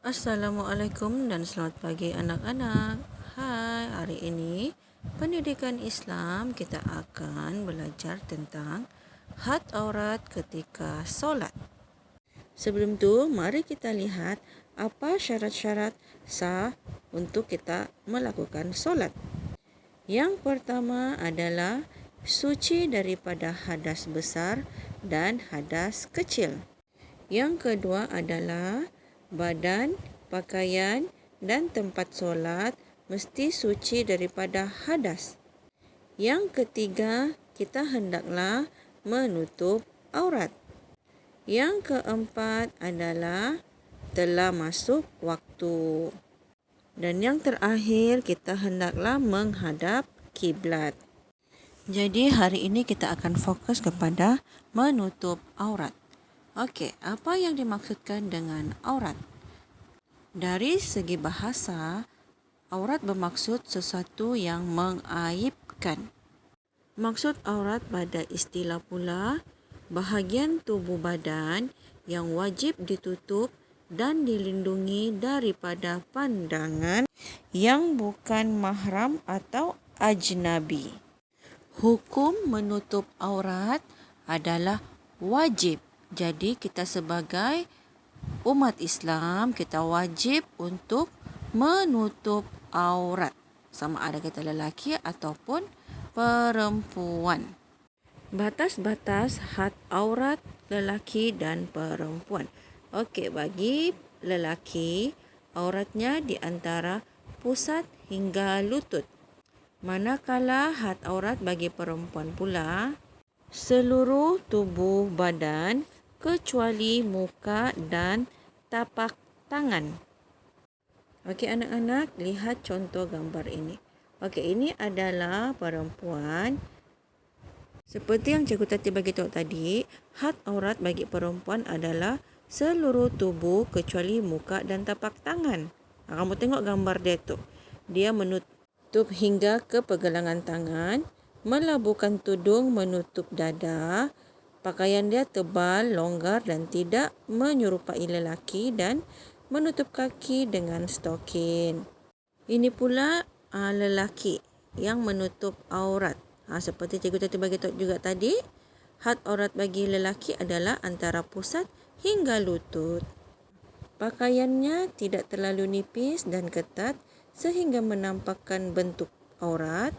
Assalamualaikum dan selamat pagi anak-anak. Hai, hari ini pendidikan Islam kita akan belajar tentang had aurat ketika solat. Sebelum tu, mari kita lihat apa syarat-syarat sah untuk kita melakukan solat. Yang pertama adalah suci daripada hadas besar dan hadas kecil. Yang kedua adalah badan, pakaian dan tempat solat mesti suci daripada hadas. Yang ketiga, kita hendaklah menutup aurat. Yang keempat adalah telah masuk waktu. Dan yang terakhir, kita hendaklah menghadap kiblat. Jadi hari ini kita akan fokus kepada menutup aurat. Okey, apa yang dimaksudkan dengan aurat? Dari segi bahasa, aurat bermaksud sesuatu yang mengaibkan. Maksud aurat pada istilah pula, bahagian tubuh badan yang wajib ditutup dan dilindungi daripada pandangan yang bukan mahram atau ajnabi. Hukum menutup aurat adalah wajib. Jadi kita sebagai umat Islam, kita wajib untuk menutup aurat. Sama ada kita lelaki ataupun perempuan. Batas-batas had aurat lelaki dan perempuan. Okey, bagi lelaki, auratnya di antara pusat hingga lutut. Manakala had aurat bagi perempuan pula, seluruh tubuh badan kecuali muka dan tapak tangan. Okey anak-anak, lihat contoh gambar ini. Okey, ini adalah perempuan. Seperti yang cikgu tadi bagi tahu tadi, had aurat bagi perempuan adalah seluruh tubuh kecuali muka dan tapak tangan. Kamu tengok gambar dia tu. Dia menutup hingga ke pergelangan tangan, melabuhkan tudung menutup dada. Pakaian dia tebal, longgar dan tidak menyerupai lelaki dan menutup kaki dengan stokin. Ini pula lelaki yang menutup aurat. Seperti cikgu tadi bagi tahu juga tadi, had aurat bagi lelaki adalah antara pusat hingga lutut. Pakaiannya tidak terlalu nipis dan ketat sehingga menampakkan bentuk aurat.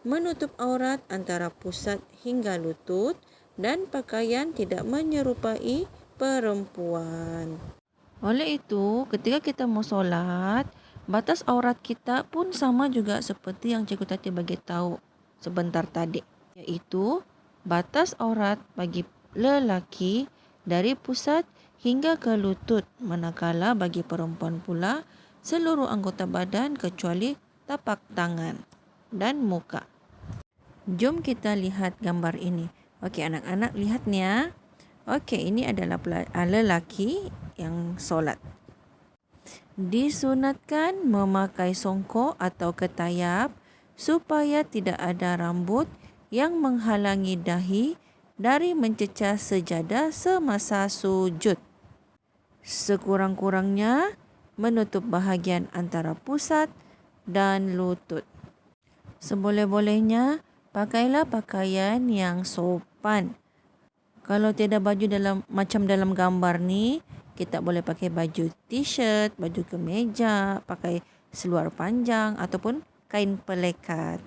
Menutup aurat antara pusat hingga lutut dan pakaian tidak menyerupai perempuan. Oleh itu, ketika kita mau solat, batas aurat kita pun sama juga seperti yang cikgu tadi bagi tahu sebentar tadi, iaitu batas aurat bagi lelaki dari pusat hingga ke lutut, manakala bagi perempuan pula seluruh anggota badan kecuali tapak tangan dan muka. Jom kita lihat gambar ini. Okey anak-anak, lihat ni ya. Okey, ini adalah lelaki yang solat. Disunatkan memakai songkok atau ketayab supaya tidak ada rambut yang menghalangi dahi dari mencecah sejadah semasa sujud. Sekurang-kurangnya menutup bahagian antara pusat dan lutut. Seboleh-bolehnya pakailah pakaian yang sopan. Kalau tiada baju macam dalam gambar ni, kita boleh pakai baju t-shirt, baju kemeja, pakai seluar panjang ataupun kain pelekat.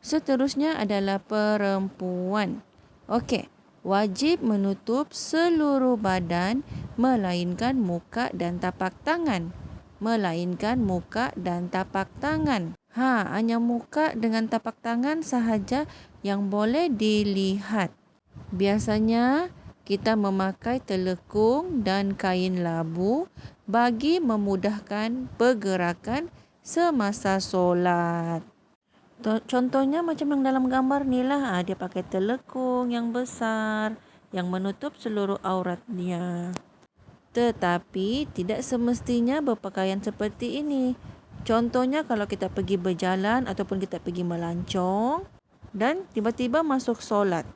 Seterusnya adalah perempuan. Okey, wajib menutup seluruh badan melainkan muka dan tapak tangan. Melainkan muka dan tapak tangan. Hanya muka dengan tapak tangan sahaja yang boleh dilihat. Biasanya kita memakai telekung dan kain labu bagi memudahkan pergerakan semasa solat. Contohnya macam yang dalam gambar ni lah. Dia pakai telekung yang besar yang menutup seluruh auratnya. Tetapi tidak semestinya berpakaian seperti ini. Contohnya kalau kita pergi berjalan ataupun kita pergi melancong dan tiba-tiba masuk solat.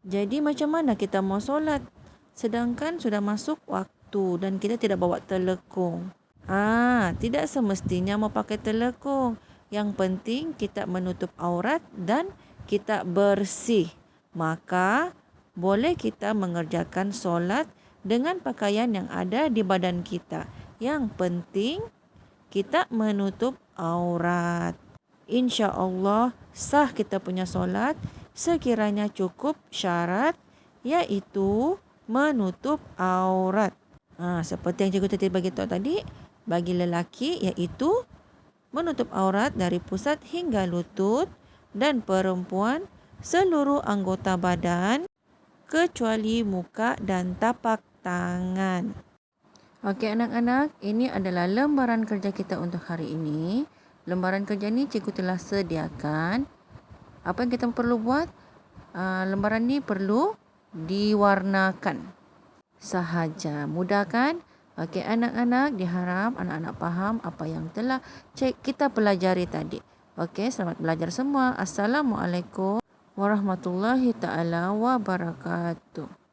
Jadi macam mana kita mau solat sedangkan sudah masuk waktu? sepatu dan kita tidak bawa telekung. Tidak semestinya mau pakai telekung. Yang penting kita menutup aurat dan kita bersih. Maka boleh kita mengerjakan solat dengan pakaian yang ada di badan kita. Yang penting kita menutup aurat. InsyaAllah sah kita punya solat sekiranya cukup syarat, iaitu menutup aurat. Seperti yang cikgu tadi bagi tahu tadi, bagi lelaki iaitu menutup aurat dari pusat hingga lutut, dan perempuan seluruh anggota badan kecuali muka dan tapak tangan. Okey anak-anak, ini adalah lembaran kerja kita untuk hari ini. Lembaran kerja ni cikgu telah sediakan. Apa yang kita perlu buat? Lembaran ni perlu diwarnakan sahaja. Mudah kan? Okey anak-anak, diharap anak-anak faham apa yang telah kita pelajari tadi. Okey, selamat belajar semua. Assalamualaikum warahmatullahi taala wabarakatuh.